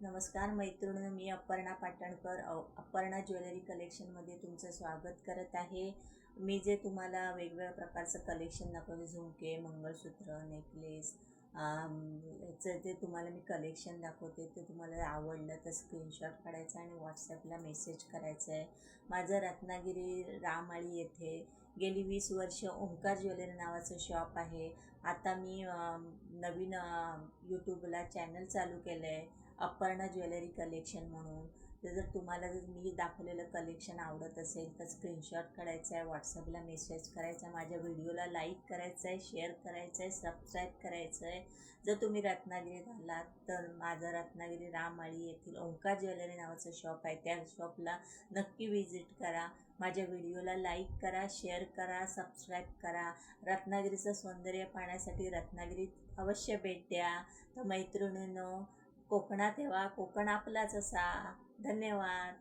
नमस्कार मैत्रिणी, मी अपर्णा पाटणकर अपर्णा ज्वेलरी कलेक्शनमध्ये तुमचं स्वागत करत आहे. मी जे तुम्हाला वेगवेगळ्या प्रकारचं कलेक्शन दाखवते, झुमके, मंगळसूत्र, नेकलेस, याचं जे तुम्हाला मी कलेक्शन दाखवते ते तुम्हाला आवडलं तर स्क्रीनशॉट काढायचा आणि व्हॉट्सॲपला मेसेज करायचा आहे. माझं रत्नागिरी रामआळी येथे गेली 20 वर्ष ओंकार ज्वेलरी नावाचं शॉप आहे. आता मी नवीन यूट्यूबला चॅनल चालू केलं आहे, अपर्णा ज्वेलरी कलेक्शन म्हणून. तर जर तुम्हाला मी दाखवलेलं कलेक्शन आवडत असेल तर स्क्रीनशॉट काढायचा आहे, व्हॉट्सअपला मेसेज करायचा आहे, माझ्या व्हिडिओला लाईक करायचं आहे, शेअर करायचं आहे, सबस्क्राईब करायचं आहे. जर तुम्ही रत्नागिरीत आलात तर माझं रत्नागिरी रामआळी येथील ओंकार ज्वेलरी नावाचं शॉप आहे, त्या शॉपला नक्की विजिट करा. माझ्या व्हिडिओला लाईक करा, शेअर करा, सबस्क्राईब करा. रत्नागिरीचं सौंदर्य पाहण्यासाठी रत्नागिरीत अवश्य भेट द्या. तर मैत्रिणींनो, कोकणात येवा, कोकण आपलाच असा. धन्यवाद.